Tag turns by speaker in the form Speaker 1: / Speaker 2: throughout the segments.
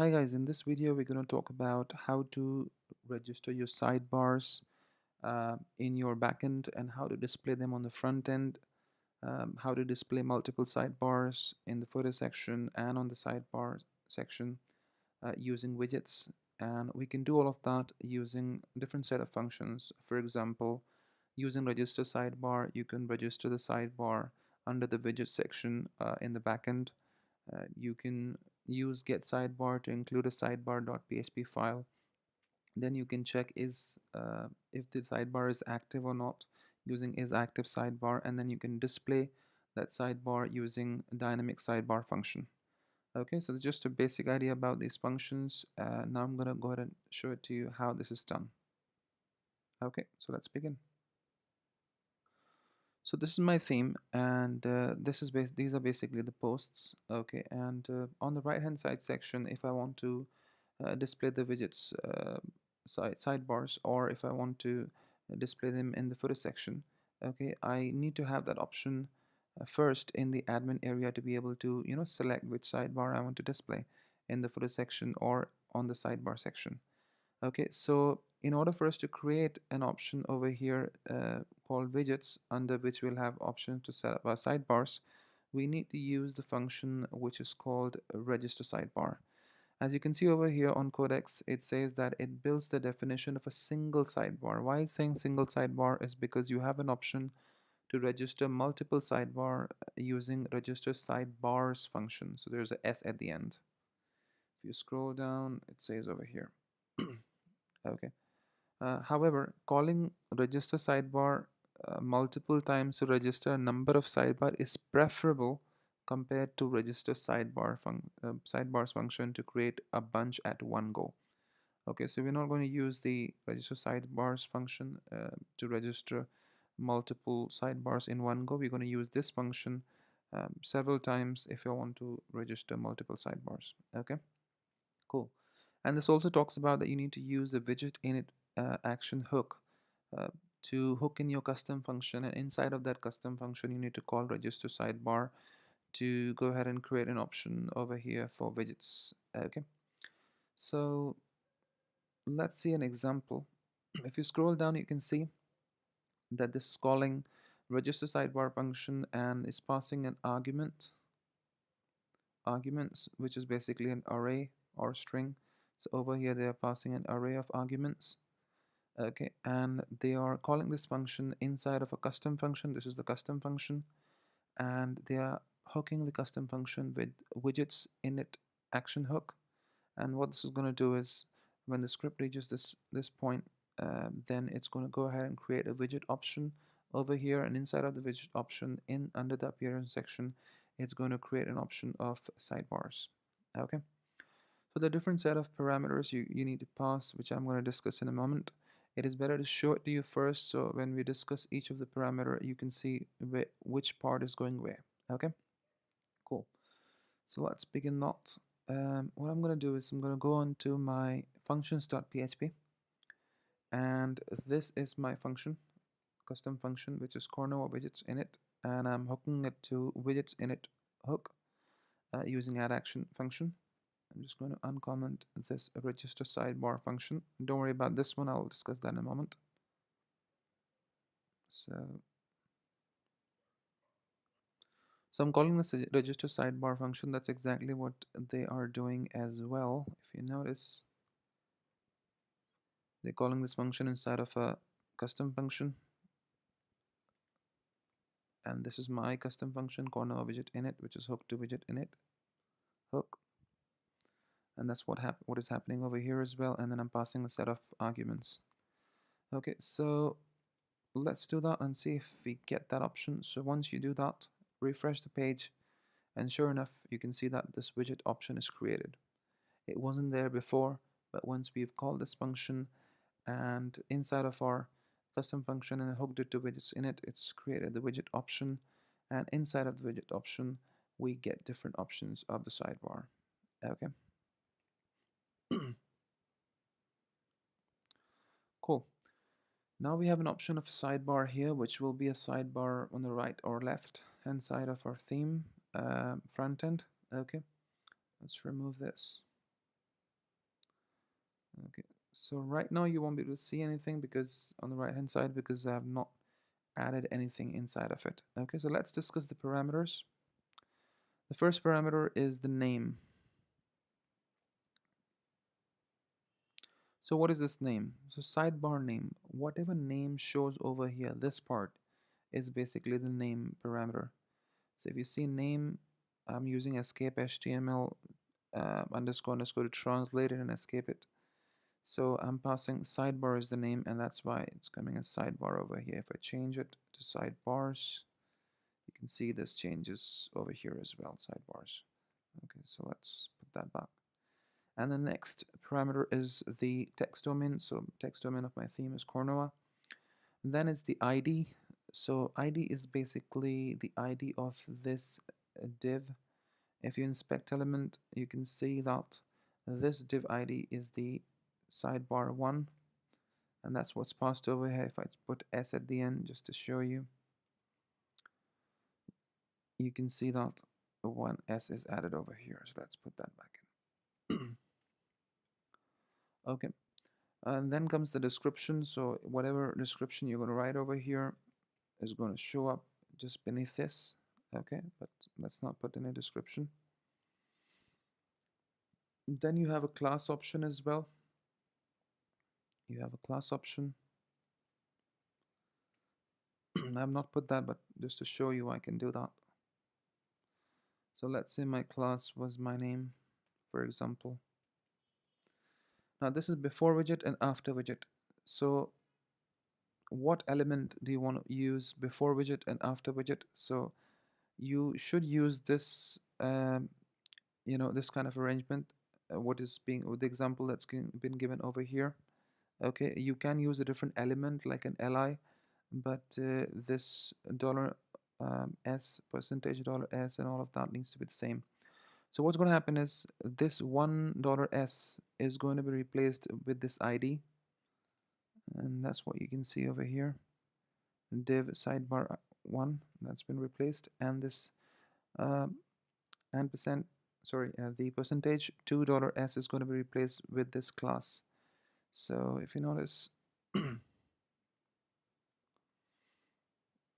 Speaker 1: Hi guys, in this video we're going to talk about how to register your sidebars in your backend and how to display them on the front end, how to display multiple sidebars in the footer section and on the sidebar section using widgets. And we can do all of that using different set of functions. For example, using register sidebar, you can register the sidebar under the widget section in the backend. You can use get sidebar to include a sidebar.php file. Then you can check if the sidebar is active or not using is active sidebar, and then you can display that sidebar using dynamic sidebar function. Okay, so just a basic idea about these functions. Now I'm gonna go ahead and show it to you how this is done. Okay, so let's begin. So this is my theme, and these are basically the posts. Okay, and on the right hand side section, if I want to display the widgets sidebars, or if I want to display them in the footer section, okay, I need to have that option first in the admin area to be able to select which sidebar I want to display in the footer section or on the sidebar section. Okay, so in order for us to create an option over here called widgets, under which we'll have options to set up our sidebars, we need to use the function which is called register sidebar. As you can see over here on Codex, it says that it builds the definition of a single sidebar. Why is saying single sidebar is because you have an option to register multiple sidebar using register sidebars function. So there's a S at the end. If you scroll down, it says over here. Okay. However, calling register sidebar multiple times to register a number of sidebar is preferable compared to register sidebars function to create a bunch at one go. Okay, so we're not going to use the register sidebars function to register multiple sidebars in one go. We're going to use this function several times if you want to register multiple sidebars. Okay, cool. And this also talks about that you need to use a widget init action hook uh, to hook in your custom function, and inside of that custom function you need to call register sidebar to go ahead and create an option over here for widgets. Okay, so let's see an example. If you scroll down, you can see that this is calling register sidebar function and is passing an arguments, which is basically an array or string. So over here they are passing an array of arguments. Okay, and they are calling this function inside of a custom function. This is the custom function, and they are hooking the custom function with widgets init action hook. And what this is going to do is when the script reaches this point, then it's going to go ahead and create a widget option over here, and inside of the widget option in under the appearance section, it's going to create an option of sidebars. Okay, so the different set of parameters you need to pass, which I'm going to discuss in a moment. It is better to show it to you first, so when we discuss each of the parameter, you can see which part is going where. Okay, cool. So let's begin that. What I'm going to do is I'm going to go on to my functions.php, and this is my function, custom function, which is corner or widgets init, and I'm hooking it to widgets init hook using add action function. I'm just going to uncomment this register sidebar function. Don't worry about this one, I'll discuss that in a moment. So I'm calling this a register sidebar function. That's exactly what they are doing as well. If you notice, they're calling this function inside of a custom function, and this is my custom function corner widget init, which is hooked to widget init hook, and that's what is happening over here as well. And then I'm passing a set of arguments. Okay, so let's do that and see if we get that option. So once you do that, refresh the page, and sure enough, you can see that this widget option is created. It wasn't there before, but once we've called this function and inside of our custom function and hooked it to widgets init, it's created the widget option, and inside of the widget option we get different options of the sidebar. Okay. Cool. Now we have an option of a sidebar here, which will be a sidebar on the right or left hand side of our theme front end. Okay, let's remove this. Okay, so right now you won't be able to see anything because on the right hand side, because I have not added anything inside of it. Okay, so let's discuss the parameters. The first parameter is the name. So what is this name? So sidebar name, whatever name shows over here, this part is basically the name parameter. So if you see name, I'm using escape HTML underscore underscore to translate it and escape it. So I'm passing sidebar as the name, and that's why it's coming as sidebar over here. If I change it to sidebars, you can see this changes over here as well, sidebars. Okay, so let's put that back. And the next parameter is the text domain. So text domain of my theme is Cornoa. Then it's the ID. So ID is basically the ID of this div. If you inspect element, you can see that this div ID is the sidebar 1, and that's what's passed over here. If I put s at the end just to show you, you can see that one s is added over here. So let's put that back in. Okay, and then comes the description. So whatever description you're going to write over here is going to show up just beneath this. Okay, but let's not put any description. Then you have a class option as well. You have a class option. I've not put that, but just to show you I can do that. So let's say my class was my name, for example. Now this is before widget and after widget. So what element do you want to use before widget and after widget? So you should use this, this kind of arrangement. What is being with the example that's been given over here. Okay, you can use a different element like an li, but this dollar $s, percentage $s, and all of that needs to be the same. So what's going to happen is this $1 is going to be replaced with this ID, and that's what you can see over here. Div sidebar 1, that's been replaced, and this and percent sorry the percentage $2 is going to be replaced with this class. So if you notice,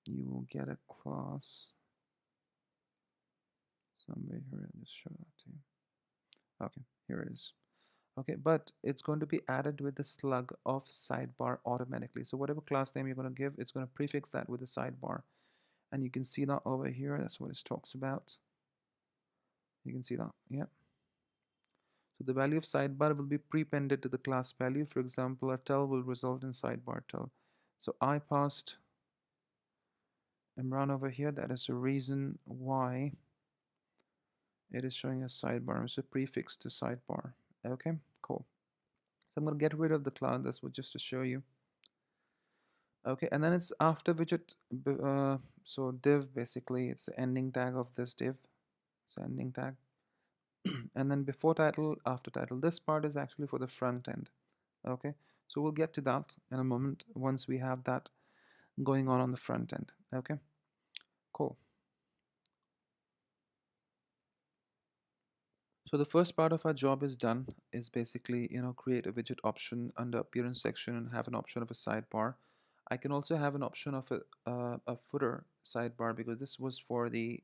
Speaker 1: you will get a class somewhere here. I'll just show that to you. Okay, here it is. Okay, but it's going to be added with the slug of sidebar automatically. So whatever class name you're going to give, it's going to prefix that with the sidebar. And you can see that over here. That's what it talks about. You can see that, yeah. So the value of sidebar will be prepended to the class value. For example, a tel will result in sidebar tel. So I passed Imran over here. That is the reason why it is showing a sidebar. It's a prefix to sidebar. Okay, cool. So I'm going to get rid of the class. That's what just to show you. Okay, and then it's after widget. So div, basically it's the ending tag of this div. It's the ending tag. And then before title, after title. This part is actually for the front end. Okay, so we'll get to that in a moment once we have that going on the front end. Okay, cool. So the first part of our job is done, is basically, create a widget option under appearance section and have an option of a sidebar. I can also have an option of a footer sidebar, because this was for the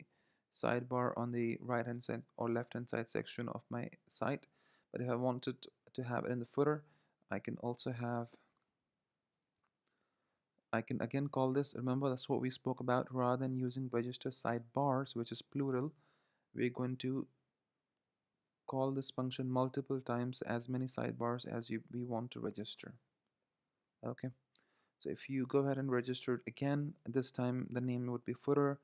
Speaker 1: sidebar on the right hand side or left hand side section of my site. But if I wanted to have it in the footer, I can also have, I can again call this, remember that's what we spoke about, rather than using register sidebars, which is plural, we're going to call this function multiple times, as many sidebars as we want to register. Okay, so if you go ahead and register it again, this time the name would be footer,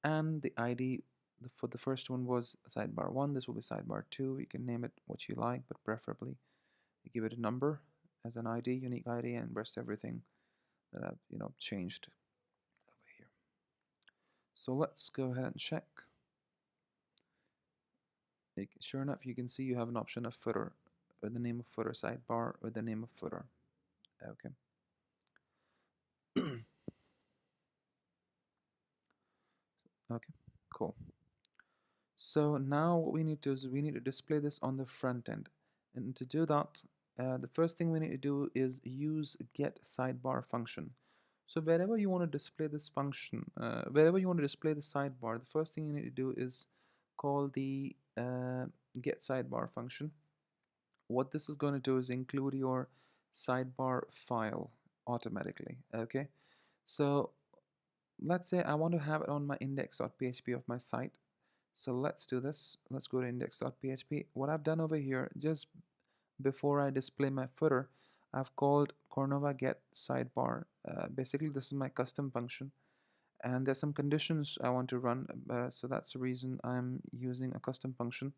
Speaker 1: and the ID for the first one was sidebar 1. This will be sidebar 2. You can name it what you like, but preferably you give it a number as an ID, unique ID, and rest everything that I've changed over here. So let's go ahead and check. Sure enough, you can see you have an option of footer with the name of footer, sidebar with the name of footer. Okay. Okay, cool. So now what we need to do is we need to display this on the front end. And to do that, the first thing we need to do is use get sidebar function. So wherever you want to display this function, wherever you want to display the sidebar, the first thing you need to do is call the get sidebar function. What this is going to do is include your sidebar file automatically. Okay, so let's say I want to have it on my index.php of my site. So let's do this. Let's go to index.php. What I've done over here, just before I display my footer, I've called Cornova get sidebar. Basically, this is my custom function, and there's some conditions I want to run. So that's the reason I'm using a custom function.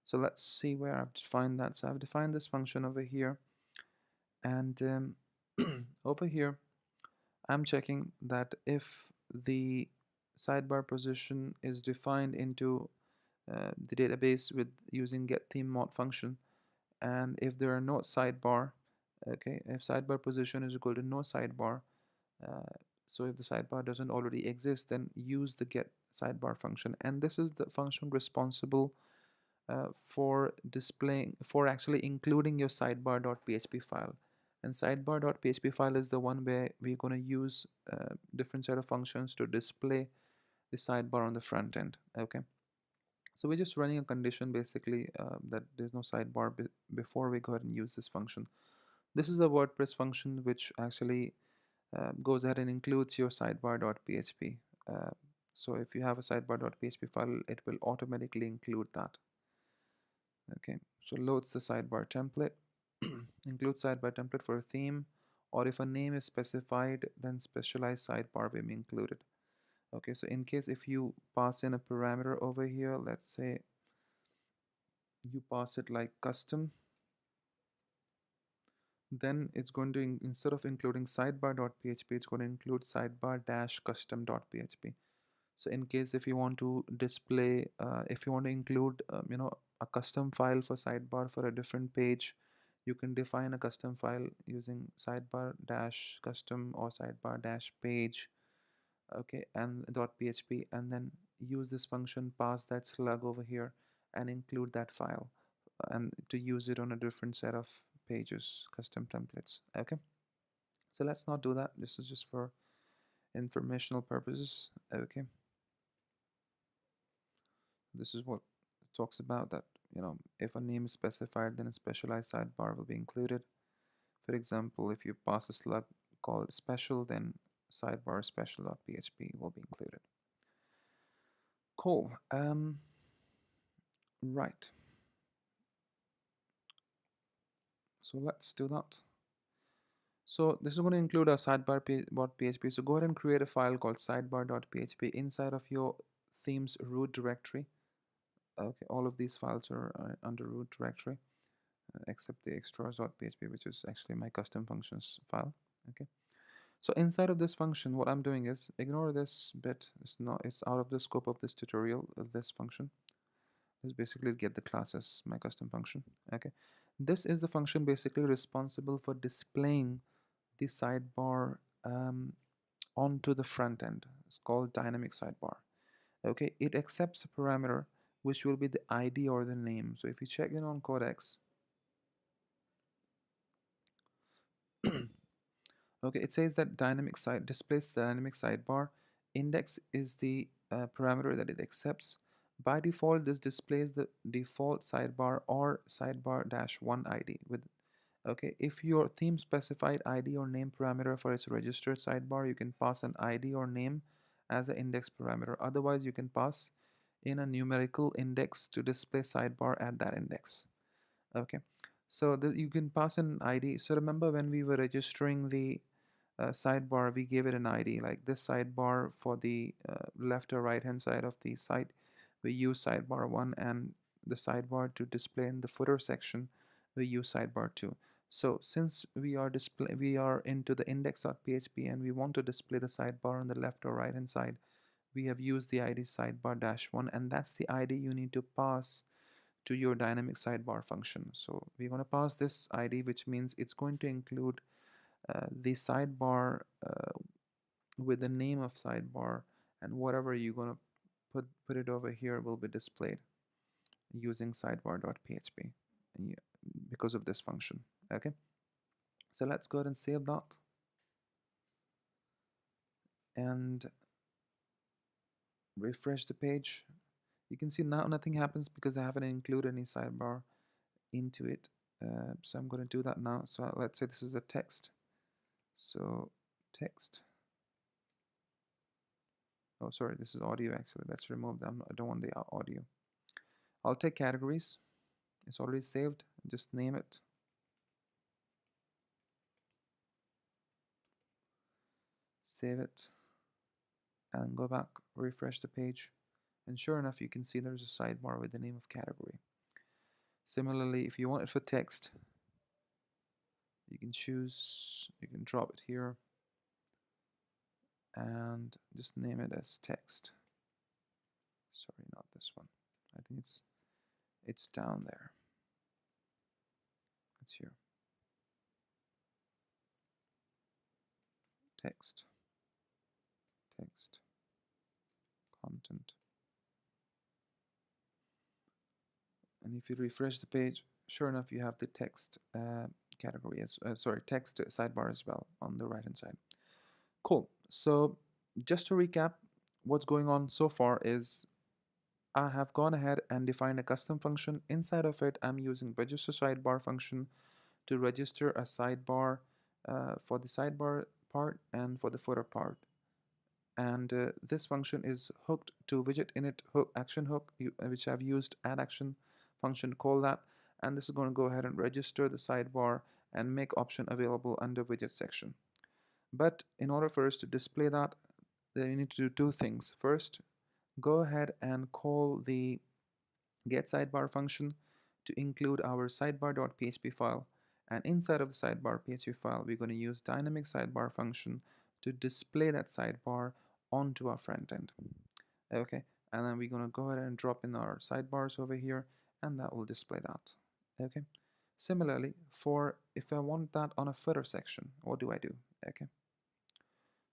Speaker 1: So let's see where I've defined that. So I've defined this function over here, and over here, I'm checking that if the sidebar position is defined into the database with using get theme mod function, and if there are no sidebar, okay, if sidebar position is equal to no sidebar, uh, so if the sidebar doesn't already exist, then use the get sidebar function, and this is the function responsible for displaying, for actually including your sidebar.php file. And sidebar.php file is the one where we're going to use different set of functions to display the sidebar on the front end. Okay, so we're just running a condition basically that there's no sidebar before we go ahead and use this function. This is a WordPress function which actually goes ahead and includes your sidebar.php. Uh, so if you have a sidebar.php file, it will automatically include that. Okay, so loads the sidebar template, includes sidebar template for a theme, or if a name is specified, then specialized sidebar will be included. Okay, so in case if you pass in a parameter over here, let's say you pass it like custom, then it's going to, instead of including sidebar.php, it's going to include sidebar-custom.php. So in case if you want to display, if you want to include, a custom file for sidebar for a different page, you can define a custom file using sidebar-custom or sidebar-page, okay, and .php, and then use this function, pass that slug over here, and include that file, and to use it on a different set of pages, custom templates. Okay, so let's not do that. This is just for informational purposes. Okay, this is what it talks about, that if a name is specified, then a specialized sidebar will be included. For example, if you pass a slug called special, then sidebar special.php will be included. Cool. Right, so let's do that. So this is going to include our sidebar.php. So go ahead and create a file called sidebar.php inside of your theme's root directory. Okay, all of these files are under root directory, except the extras.php, which is actually my custom functions file. Okay, so inside of this function, what I'm doing is, ignore this bit. It's out of the scope of this tutorial. This function is basically get the classes, my custom function. Okay, this is the function basically responsible for displaying the sidebar onto the front end. It's called dynamic sidebar. Okay, it accepts a parameter which will be the ID or the name. So if you check in on codex, okay, it says that dynamic side displays the dynamic sidebar. Index is the parameter that it accepts. By default, this displays the default sidebar or sidebar-1 ID with. Okay, if your theme specified ID or name parameter for its registered sidebar, you can pass an ID or name as an index parameter. Otherwise, you can pass in a numerical index to display sidebar at that index. Okay, so you can pass an ID. So remember when we were registering the sidebar, we gave it an ID, like this sidebar for the left or right hand side of the site. We use sidebar 1, and the sidebar to display in the footer section, we use sidebar 2. So since we are into the index.php and we want to display the sidebar on the left or right hand side, we have used the ID sidebar-1, and that's the ID you need to pass to your dynamic sidebar function. So we're going to pass this ID, which means it's going to include the sidebar with the name of sidebar, and whatever you're going to put it over here will be displayed using sidebar.php. And because of this function. Okay, so let's go ahead and save that, and refresh the page. You can see now nothing happens because I haven't included any sidebar into it. So I'm going to do that now. So let's say this is a text. So text. Oh, sorry, this is audio actually. Let's remove them. I don't want the audio. I'll take categories. It's already saved. Just name it. Save it. And go back, refresh the page. And sure enough, you can see there's a sidebar with the name of category. Similarly, if you want it for text, you can choose, you can drop it here and just name it as text. Sorry, not this one. I think it's down there. It's here. Text, text, content. And if you refresh the page, sure enough, you have the text category as text sidebar as well on the right hand side. Cool. So just to recap, what's going on so far is I have gone ahead and defined a custom function. Inside of it, I'm using register sidebar function to register a sidebar for the sidebar part and for the footer part. And this function is hooked to widget init hook action hook, which I've used add action function to call that. And this is going to go ahead and register the sidebar and make option available under widget section. But in order for us to display that, then you need to do two things. First, go ahead and call the get sidebar function to include our sidebar.php file, and inside of the sidebar PHP file we're going to use dynamic sidebar function to display that sidebar onto our front end. Okay, and then we're going to go ahead and drop in our sidebars over here, and that will display that. Okay, similarly, for if I want that on a footer section, what do I do? Okay,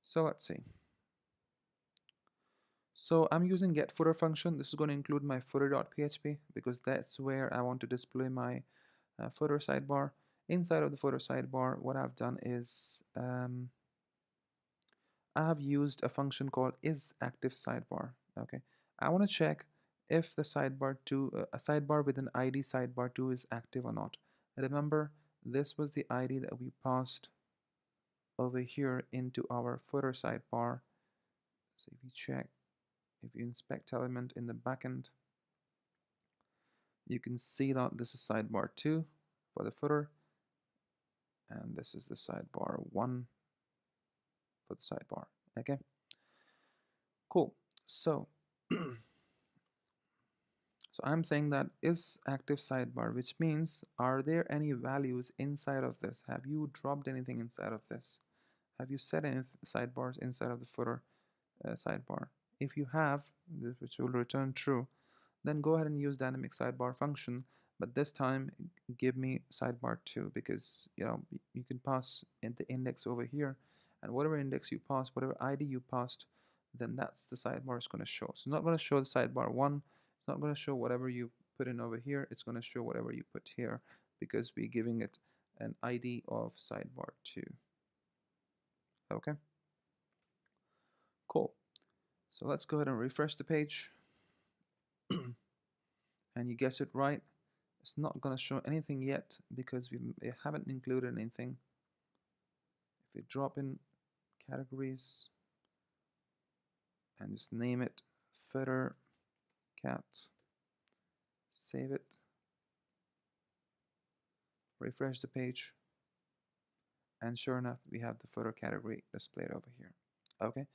Speaker 1: so let's see. So I'm using get footer function. This is going to include my footer.php because that's where I want to display my footer sidebar. Inside of the footer sidebar, what I've done is I have used a function called isActiveSidebar. Okay, I want to check if the a sidebar with an ID sidebar2 is active or not. Remember, this was the ID that we passed over here into our footer sidebar. So if you check, if you inspect element in the backend, you can see that this is sidebar 2 for the footer, and this is the sidebar 1 for the sidebar. Okay, cool. So so I'm saying that is active sidebar, which means are there any values inside of this? Have you dropped anything inside of this? Have you set any sidebars inside of the footer sidebar? If you have, which will return true, then go ahead and use dynamic sidebar function, but this time give me sidebar 2, because you can pass in the index over here, and whatever index you pass, whatever ID you passed, then that's the sidebar is going to show. So it's not going to show the sidebar 1, it's not going to show whatever you put in over here, it's going to show whatever you put here, because we're giving it an ID of sidebar 2. Okay, cool. So let's go ahead and refresh the page. And you guess it right, it's not going to show anything yet because we haven't included anything. If we drop in categories and just name it footer cat, save it, refresh the page, and sure enough we have the footer category displayed over here. Okay,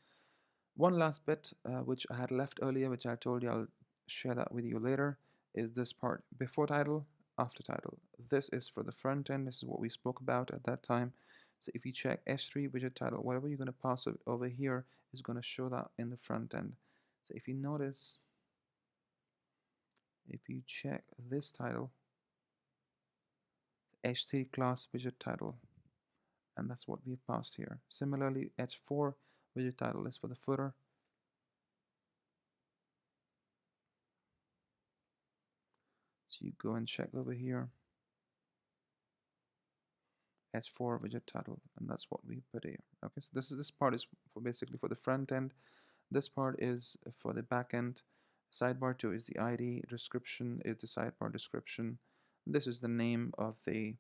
Speaker 1: one last bit which I had left earlier, which I told you I'll share that with you later, is this part: before title, after title. This is for the front end. This is what we spoke about at that time. So if you check h3 widget title, whatever you're going to pass over here is going to show that in the front end. So if you notice, if you check this title, h3 class widget title, and that's what we've passed here. Similarly, h4 widget title is for the footer. So you go and check over here. has for widget title, and that's what we put here. Okay, so this part is for basically for the front end. This part is for the back end. Sidebar 2 is the ID. Description is the sidebar description. This is the name of the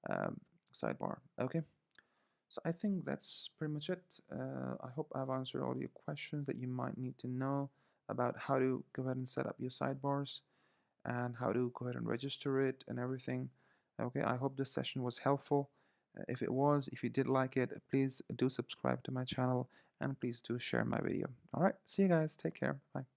Speaker 1: um, sidebar. Okay, so I think that's pretty much it. I hope I've answered all your questions that you might need to know about how to go ahead and set up your sidebars and how to go ahead and register it and everything. Okay, I hope this session was helpful. If it was, if you did like it, please do subscribe to my channel and please do share my video. All right, see you guys. Take care. Bye.